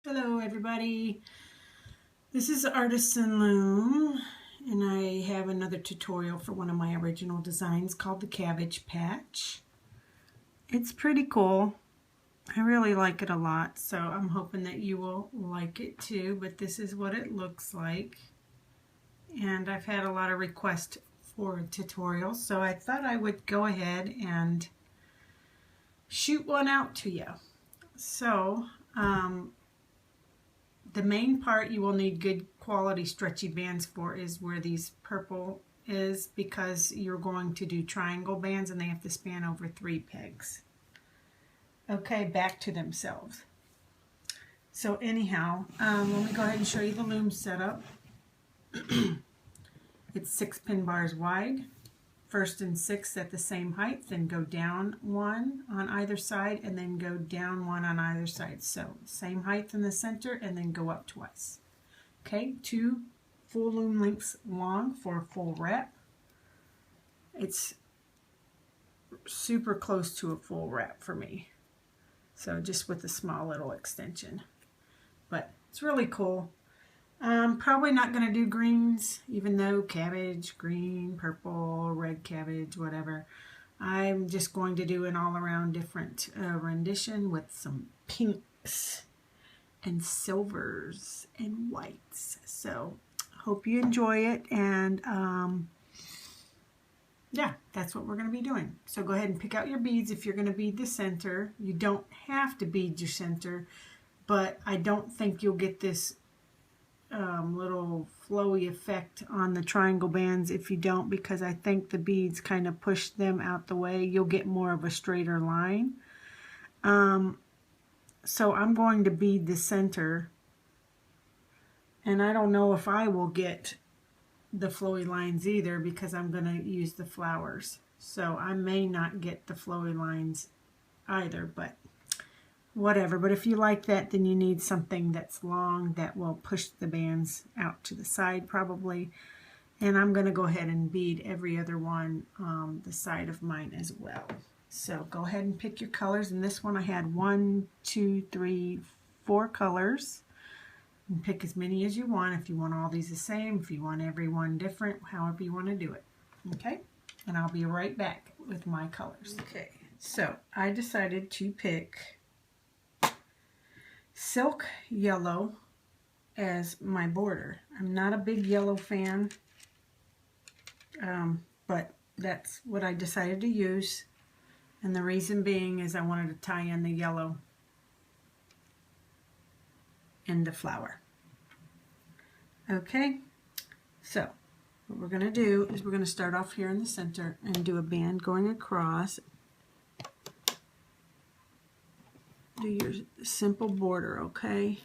Hello everybody, this is Artisan Loom and I have another tutorial for one of my original designs called the Cabbage patch. It's pretty cool. I really like it a lot, so I'm hoping that you will like it too, but this is what it looks like. And I've had a lot of requests for tutorials, so I thought I would go ahead and shoot one out to you. So, the main part you will need good quality stretchy bands for is where these purple is, because you're going to do triangle bands and they have to span over 3 pegs. Okay, back to themselves. So anyhow, let me go ahead and show you the loom setup. It's 6 pin bars wide. First and 6 at the same height, then go down 1 on either side and then go down 1 on either side. So same height in the center and then go up twice. Okay, 2 full loom lengths long for a full wrap. It's super close to a full wrap for me. So just with a small little extension. But it's really cool. I'm probably not going to do greens, even though cabbage, green, purple, red cabbage, whatever. I'm just going to do an all-around different rendition with some pinks and silvers and whites. So, hope you enjoy it, and yeah, that's what we're going to be doing. So go ahead and pick out your beads if you're going to bead the center. You don't have to bead your center, but I don't think you'll get this little flowy effect on the triangle bands if you don't, because I think the beads kind of push them out the way. You'll get more of a straighter line. So I'm going to bead the center, and I don't know if I will get the flowy lines either, because I'm going to use the flowers. So I may not get the flowy lines either, but whatever. But if you like that, then you need something that's long that will push the bands out to the side probably. And I'm going to go ahead and bead every other one on the side of mine as well. So go ahead and pick your colors. In this one I had 1, 2, 3, 4 colors. And pick as many as you want. If you want all these the same, if you want every one different, however you want to do it. Okay? And I'll be right back with my colors. Okay, so I decided to pick silk yellow as my border. I'm not a big yellow fan, but that's what I decided to use, and the reason being is I wanted to tie in the yellow in the flower. Okay, so what we're going to do is we're going to start off here in the center and do a band going across. Do your simple border, okay?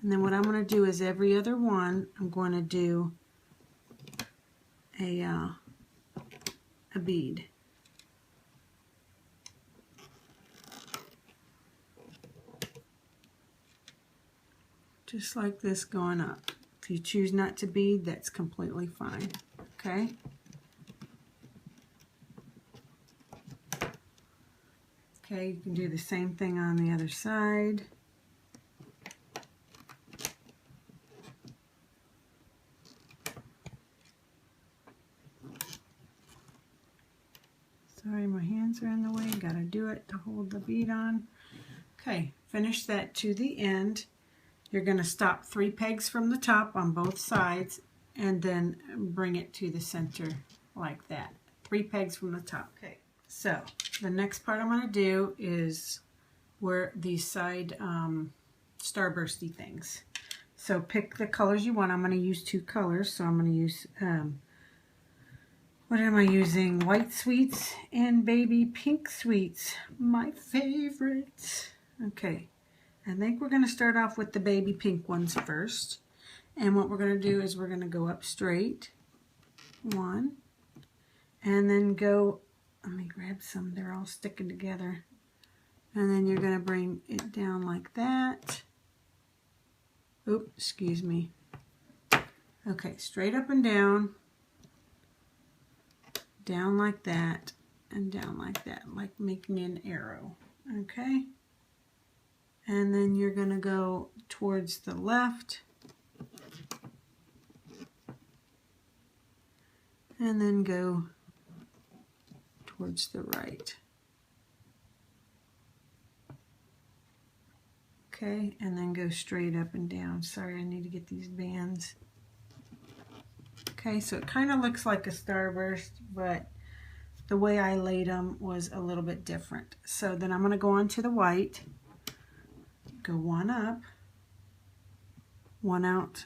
And then what I'm going to do is every other one, I'm going to do a bead. Just like this going up. If you choose not to bead, that's completely fine, okay? Okay, you can do the same thing on the other side. Sorry, my hands are in the way. Gotta do it to hold the bead on. Okay, finish that to the end. You're going to stop 3 pegs from the top on both sides and then bring it to the center like that. 3 pegs from the top. Okay. So the next part I'm going to do is where these side starbursty things. So pick the colors you want. I'm going to use 2 colors. So I'm going to use, what am I using? White Sweets and Baby Pink Sweets. My favorites. Okay. I think we're going to start off with the baby pink ones first. And what we're going to do is we're going to go up straight. 1. And then go, let me grab some, they're all sticking together. And then you're going to bring it down like that. Oops, excuse me. Okay, straight up and down. Down like that. And down like that, like making an arrow. Okay? and then you're going to go towards the left, and then go towards the right. Okay, and then go straight up and down. Sorry, I need to get these bands. Okay, so it kind of looks like a starburst, but the way I laid them was a little bit different. So then I'm going to go on to the white, go one up, one out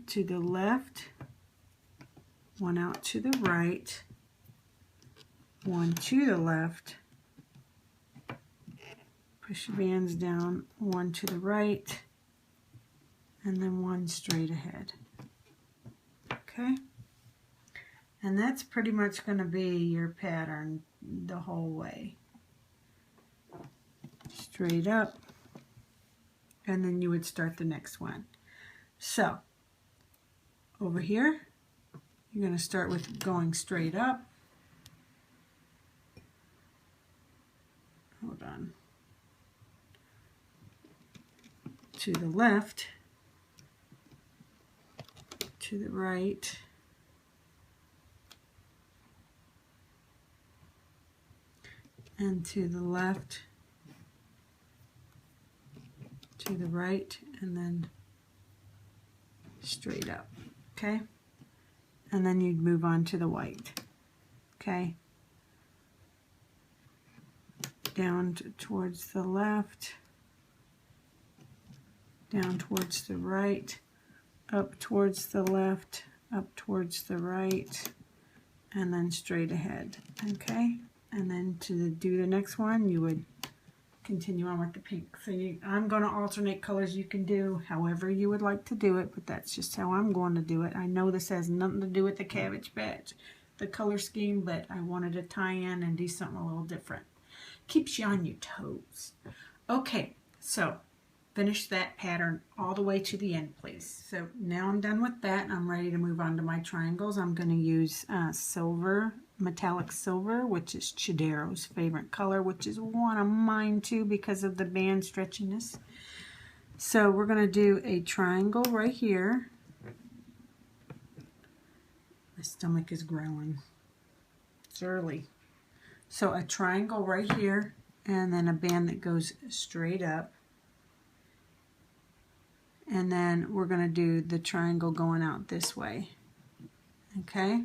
to the left, one out to the right, one to the left, push your bands down, one to the right, and then one straight ahead. Okay, and that's pretty much going to be your pattern the whole way. Straight up, and then you would start the next one. So over here, you're going to start with going straight up. Hold on. To the left, to the right, and to the left, to the right, and then straight up. Okay, and then you'd move on to the white. Okay, down towards the left, down towards the right, up towards the left, up towards the right, and then straight ahead. Okay, and then to do the next one, you would continue on with the pink. So I'm going to alternate colors. You can do however you would like to do it, but that's just how I'm going to do it. I know this has nothing to do with the Cabbage Patch, the color scheme, but I wanted to tie in and do something a little different. Keeps you on your toes. Okay, so finish that pattern all the way to the end, please. So now I'm done with that, and I'm ready to move on to my triangles. I'm going to use silver, metallic silver, which is Chidaro's favorite color, which is one of mine too because of the band stretchiness. So we're going to do a triangle right here. My stomach is growling. It's early. So a triangle right here, and then a band that goes straight up. And then we're going to do the triangle going out this way. Okay?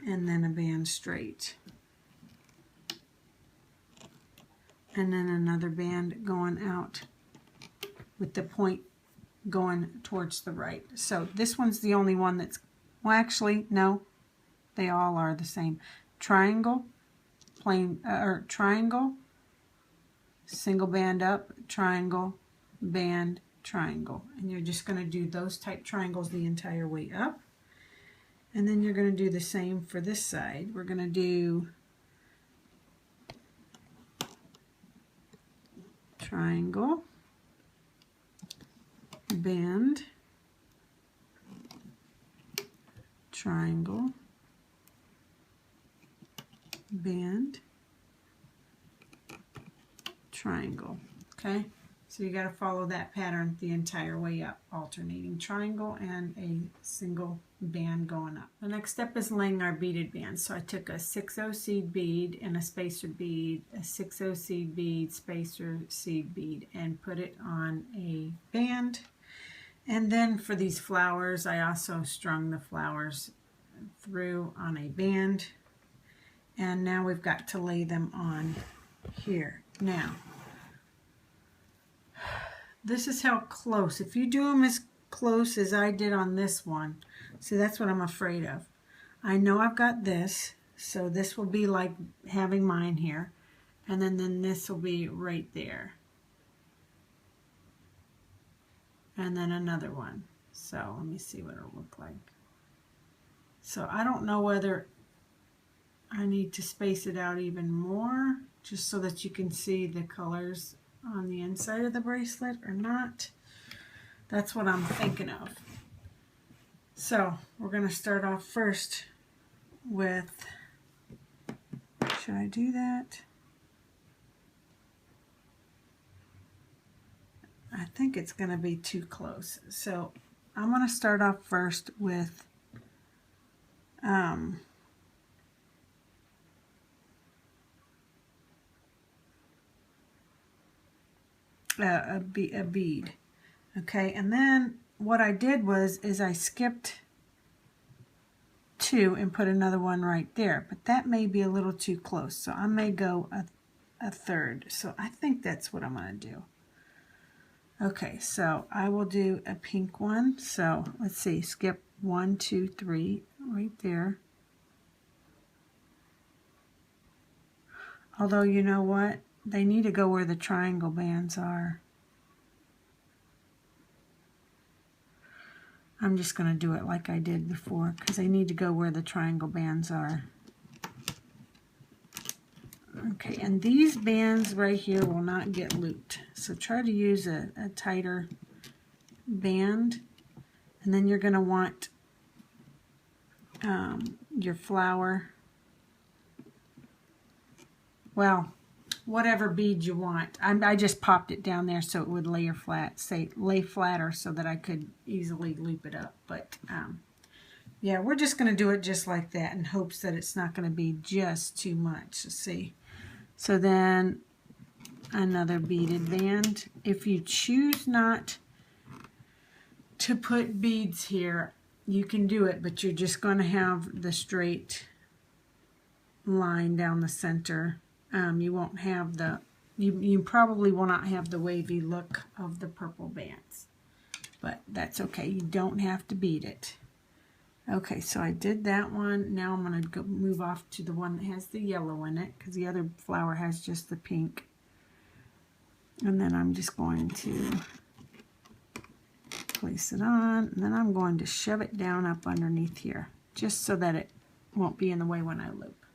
And then a band straight. And then another band going out with the point going towards the right. So this one's the only one that's, well, actually, no, they all are the same. Triangle, plain, or triangle, single band up, triangle, band, triangle. And you're just going to do those type triangles the entire way up. And then you're going to do the same for this side. We're going to do triangle, band, triangle, band, triangle. Okay, so you got to follow that pattern the entire way up, alternating triangle and a single band going up. The next step is laying our beaded bands. So I took a 6/0 seed bead and a spacer bead, a 6/0 seed bead, spacer seed bead, and put it on a band. And then for these flowers, I also strung the flowers through on a band. And now we've got to lay them on here. Now, this is how close, if you do them as close as I did on this one, see, that's what I'm afraid of. I know I've got this, so this will be like having mine here, and then this will be right there. And then another one. So let me see what it'll look like. So I don't know whether I need to space it out even more, just so that you can see the colors on the inside of the bracelet or not. That's what I'm thinking of. So we're going to start off first with Should I do that? I think it's going to be too close. So I'm going to start off first with a bead. Okay, and then what I did was I skipped 2 and put another one right there, but that may be a little too close, so I may go a third. So I think that's what I'm going to do. Okay, so I will do a pink one. So let's see, skip 1, 2, 3 right there. Although, you know what? They need to go where the triangle bands are. I'm just going to do it like I did before because they need to go where the triangle bands are. Okay, and these bands right here will not get looped. So try to use a tighter band. And then you're going to want your flower. Well, whatever bead you want. I just popped it down there so it would lay flatter so that I could easily loop it up. But yeah, we're just going to do it just like that in hopes that it's not going to be just too much. Let's see. So then another beaded band. If you choose not to put beads here, you can do it, but you're just going to have the straight line down the center. You won't have the, you probably will not have the wavy look of the purple bands, but that's okay. You don't have to bead it. Okay, so I did that one. Now I'm going to go move off to the one that has the yellow in it because the other flower has just the pink. And then I'm just going to place it on, and then I'm going to shove it down up underneath here just so that it won't be in the way when I loop.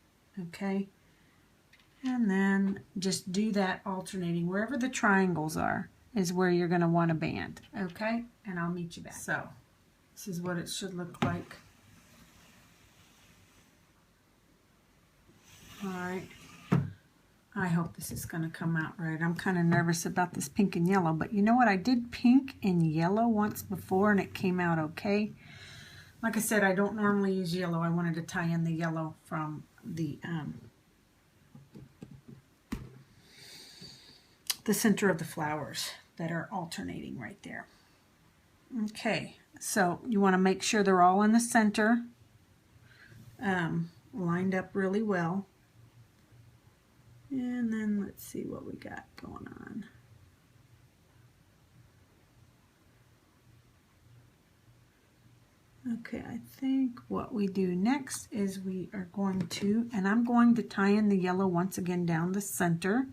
Okay, and then just do that alternating. Wherever the triangles are is where you're going to want a band. Okay, and I'll meet you back. So this is what it should look like. All right. I hope this is going to come out right. I'm kind of nervous about this pink and yellow, but you know what? I did pink and yellow once before and it came out okay. Like I said, I don't normally use yellow. I wanted to tie in the yellow from the center of the flowers that are alternating right there. Okay, so you want to make sure they're all in the center, lined up really well. And then let's see what we got going on. Okay, I think what we do next is we are going to, and I'm going to tie in the yellow once again down the center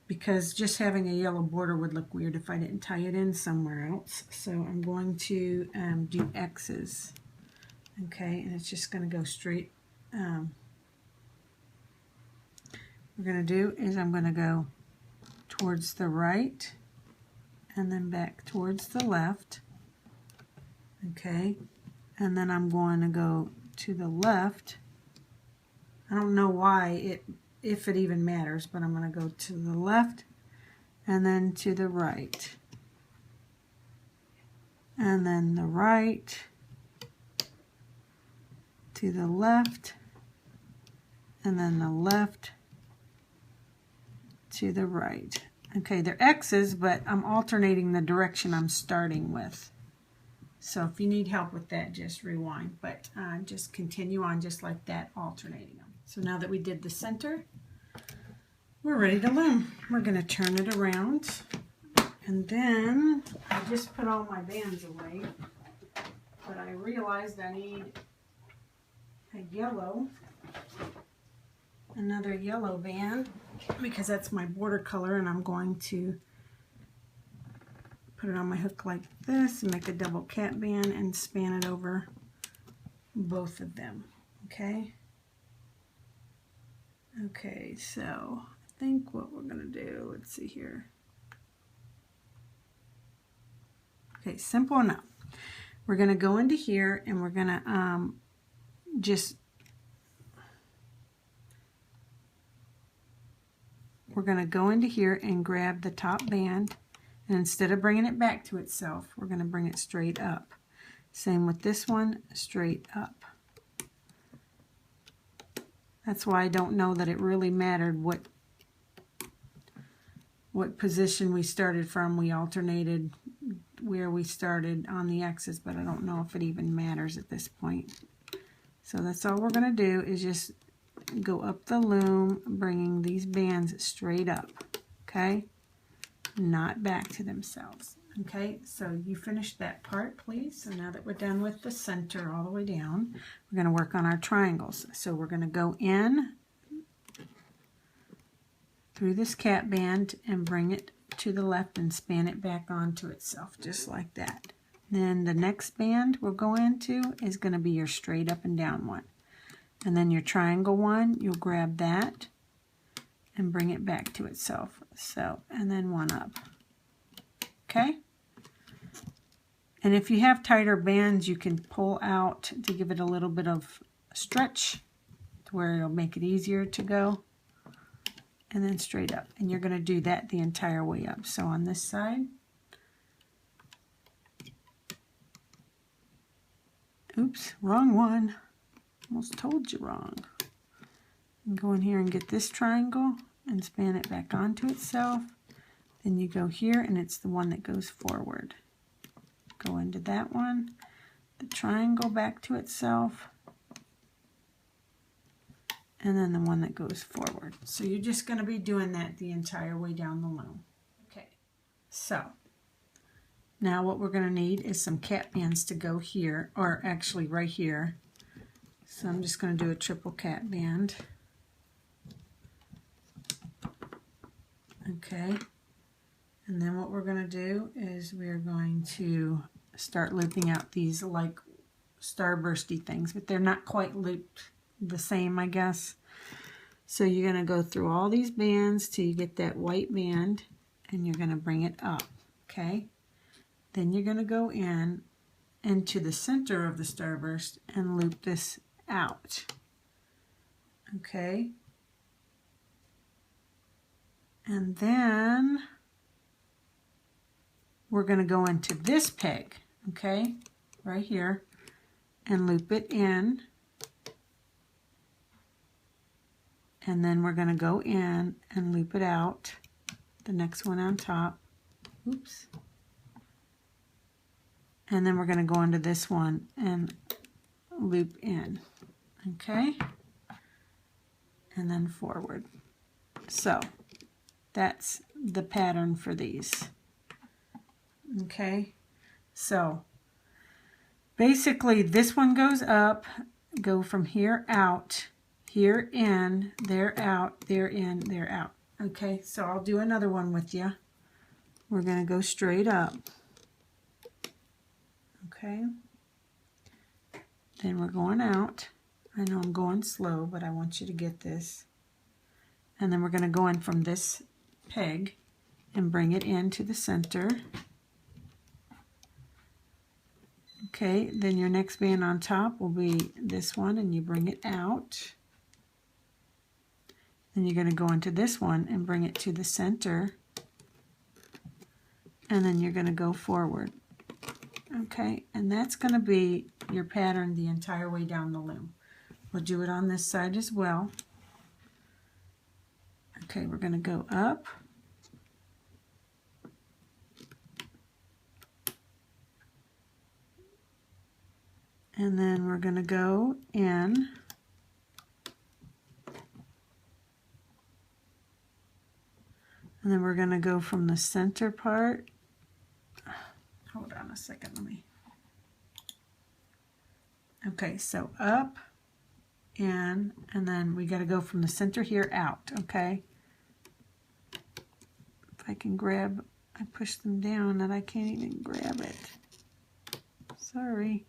because just having a yellow border would look weird if I didn't tie it in somewhere else. So I'm going to do X's. Okay, and it's just going to go straight. What we're going to do is I'm going to go towards the right and then back towards the left. Okay, and then I'm going to go to the left. I don't know why, if it even matters, but I'm going to go to the left and then to the right. And then the right to the left and then the left to the right. Okay, they're X's, but I'm alternating the direction I'm starting with. So if you need help with that, just rewind, but just continue on just like that, alternating them. So now that we did the center, we're ready to loom. We're going to turn it around, and then I just put all my bands away, but I realized I need a yellow, another yellow band, because that's my border color, and I'm going to put it on my hook like this and make a double cap band and span it over both of them. Okay. Okay, so I think what we're going to do, let's see here. Okay, simple enough. We're going to go into here and we're going to just we're going to go into here and grab the top band, and instead of bringing it back to itself, we're going to bring it straight up. Same with this one, straight up. That's why I don't know that it really mattered what position we started from. We alternated where we started on the X's, but I don't know if it even matters at this point. So that's all we're going to do, is just go up the loom, bringing these bands straight up, okay? Not back to themselves. Okay, so you finished that part, please. So now that we're done with the center all the way down, we're going to work on our triangles. So we're going to go in through this cap band and bring it to the left and span it back onto itself, just like that. Then the next band we'll go into is going to be your straight up and down one. And then your triangle one, you'll grab that and bring it back to itself. So, and then one up. Okay? And if you have tighter bands, you can pull out to give it a little bit of stretch to where it'll make it easier to go. And then straight up. And you're going to do that the entire way up. So on this side, oops, wrong one. Almost told you wrong. And go in here and get this triangle and span it back onto itself. Then you go here and it's the one that goes forward. Go into that one, the triangle back to itself, and then the one that goes forward. So you're just going to be doing that the entire way down the loom. Okay, so now what we're going to need is some cap bands to go here, or actually right here. So I'm just going to do a triple cap band. Okay, and then what we're going to do is we're going to start looping out these like starbursty things, but they're not quite looped the same, I guess. So you're going to go through all these bands till you get that white band, and you're going to bring it up, okay? Then you're going to go in into the center of the starburst and loop this out, okay? And then we're going to go into this peg, okay, right here, and loop it in. And then we're going to go in and loop it out, the next one on top. Oops. And then we're going to go into this one and loop in, okay, and then forward. So that's the pattern for these. Okay, so basically this one goes up, go from here out, here in, there out, there in, there out. Okay, so I'll do another one with you. We're going to go straight up. Okay, then we're going out. I know I'm going slow, but I want you to get this. And then we're going to go in from this peg and bring it into the center. Okay, then your next band on top will be this one, and you bring it out. Then you're going to go into this one and bring it to the center. And then you're going to go forward. Okay, and that's going to be your pattern the entire way down the loom. We'll do it on this side as well. Okay, we're going to go up. And then we're going to go in. And then we're going to go from the center part. Hold on a second, let me. Okay, so up, in, and then we got to go from the center here out, okay? If I can grab, I push them down and I can't even grab it. Sorry.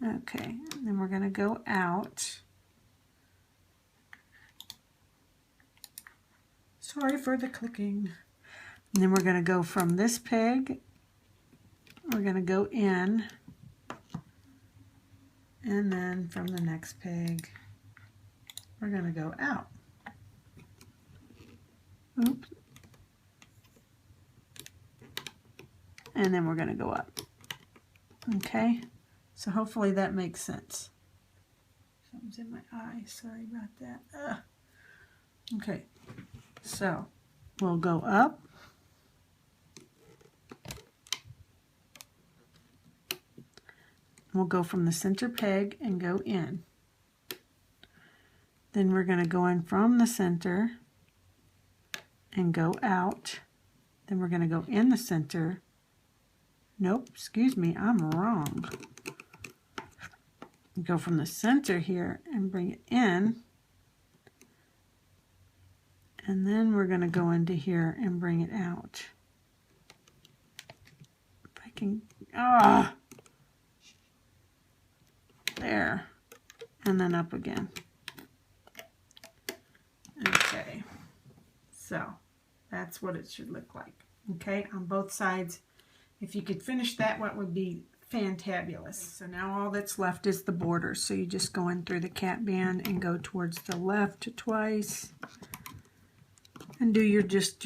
Okay, and then we're going to go out. Sorry for the clicking. And then we're going to go from this peg, we're going to go in, and then from the next peg, we're going to go out. Oops. And then we're going to go up. Okay, so hopefully that makes sense. Something's in my eye, sorry about that. Okay, so we'll go up. We'll go from the center peg and go in. Then we're going to go in from the center and go out. Then we're going to go in the center. Nope, excuse me, I'm wrong. Go from the center here and bring it in. And then we're going to go into here and bring it out. If I can, there. And then up again. Okay, so that's what it should look like. Okay, on both sides. If you could finish that, what would be fantabulous. So now all that's left is the border. So you just go in through the cap band and go towards the left twice. And do your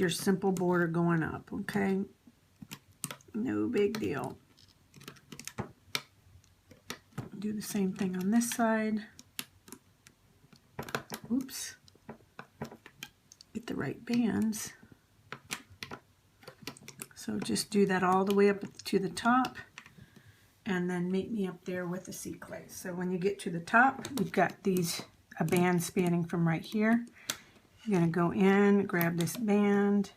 simple border going up, okay? No big deal. Do the same thing on this side. Oops. Get the right bands. So just do that all the way up to the top, and then meet me up there with the C-clay. So when you get to the top, you've got a band spanning from right here. You're going to go in, grab this band,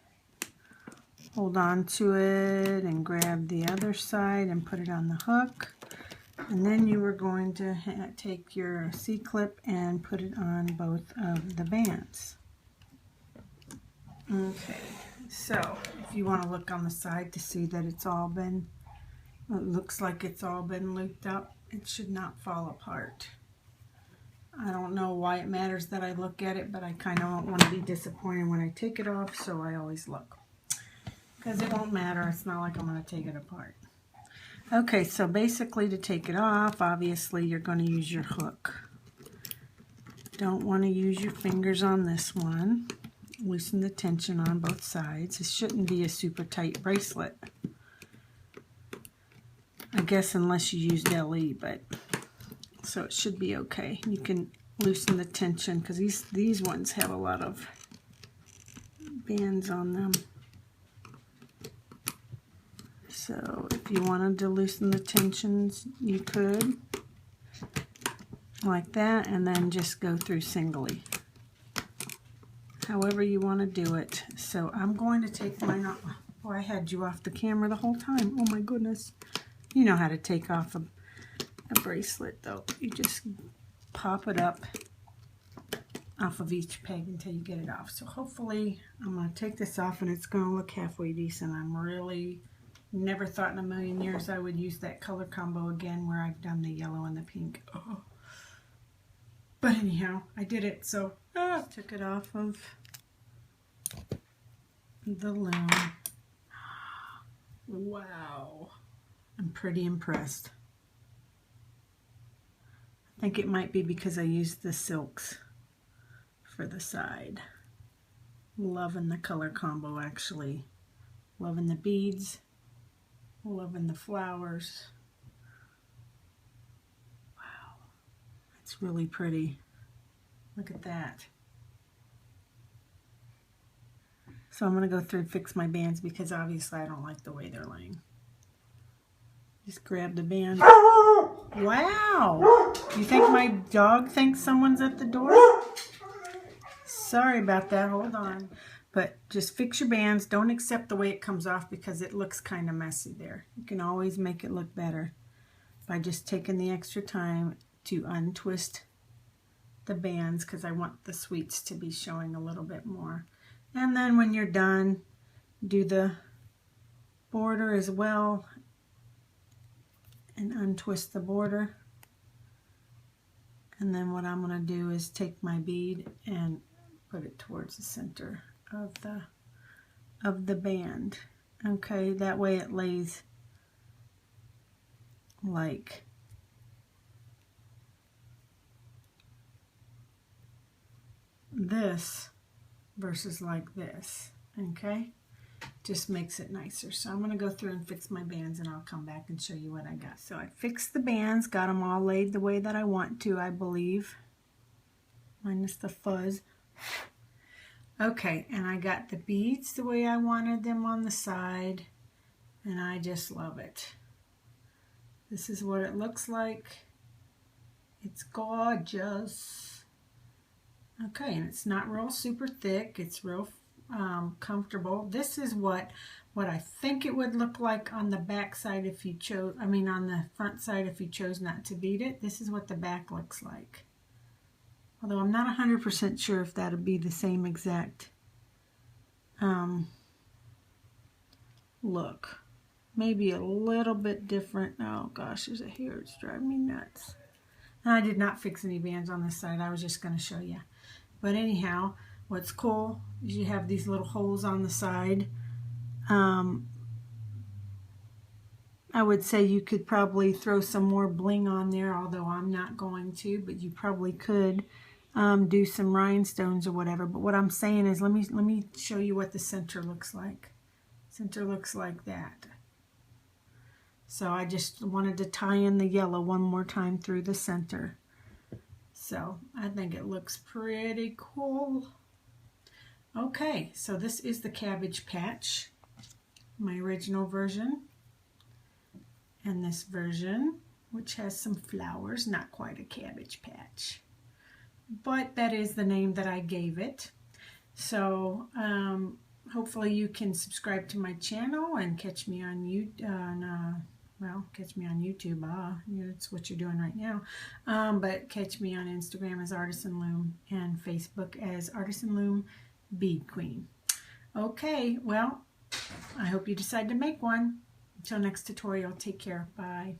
hold on to it, and grab the other side and put it on the hook. And then you are going to take your C-clip and put it on both of the bands. Okay, so if you want to look on the side to see that it's all been, it looks like it's all been looped up, it should not fall apart. I don't know why it matters that I look at it, but I kind of don't want to be disappointed when I take it off, so I always look. Because it won't matter, it's not like I'm going to take it apart. Okay, so basically to take it off, obviously you're going to use your hook. Don't want to use your fingers on this one. Loosen the tension on both sides. It shouldn't be a super tight bracelet, I guess, unless you used LE, but so it should be okay. You can loosen the tension because these ones have a lot of bands on them. So if you wanted to loosen the tensions, you could, like that, and then just go through singly. However you want to do it. So I'm going to take mine off. Oh, I had you off the camera the whole time. Oh my goodness. You know how to take off a bracelet though. You just pop it up off of each peg until you get it off. So hopefully I'm going to take this off and it's going to look halfway decent. I'm really never thought in a million years I would use that color combo again where I've done the yellow and the pink. Oh. But anyhow, I did it, so took it off of the loom. Wow. I'm pretty impressed. I think it might be because I used the silks for the side. Loving the color combo, actually. Loving the beads. Loving the flowers. It's really pretty. Look at that. So I'm going to go through and fix my bands because obviously I don't like the way they're laying. Just grab the band. Wow! You think my dog thinks someone's at the door? Sorry about that. Hold on. But just fix your bands. Don't accept the way it comes off because it looks kind of messy there. You can always make it look better by just taking the extra time to untwist the bands because I want the sweets to be showing a little bit more. And then when you're done, do the border as well and untwist the border. And then what I'm going to do is take my bead and put it towards the center of the band. Okay, that way it lays like this versus like this, okay? Just makes it nicer. So I'm going to go through and fix my bands, and I'll come back and show you what I got. So I fixed the bands, got them all laid the way that I want to, I believe, minus the fuzz. Okay, and I got the beads the way I wanted them on the side, and I just love it. This is what it looks like. It's gorgeous. Okay, and it's not real super thick. It's real comfortable. This is what I think it would look like on the back side if you chose, I mean on the front side if you chose not to bead it. This is what the back looks like. Although I'm not 100% sure if that'll be the same exact look. Maybe a little bit different. Oh gosh, there's a hair. It's driving me nuts. And I did not fix any bands on this side. I was just going to show you. But anyhow, what's cool is you have these little holes on the side. I would say you could probably throw some more bling on there, although I'm not going to, but you probably could do some rhinestones or whatever. But what I'm saying is, let me show you what the center looks like. Center looks like that. So I just wanted to tie in the yellow one more time through the center. So I think it looks pretty cool. Okay, so this is the Cabbage patch, my original version. And this version, which has some flowers, not quite a cabbage patch. But that is the name that I gave it. So hopefully you can subscribe to my channel and catch me on catch me on YouTube. That's what you're doing right now. But catch me on Instagram as Artisan Loom and Facebook as Artisan Loom Bead Queen. Okay, well, I hope you decide to make one. Until next tutorial, take care. Bye.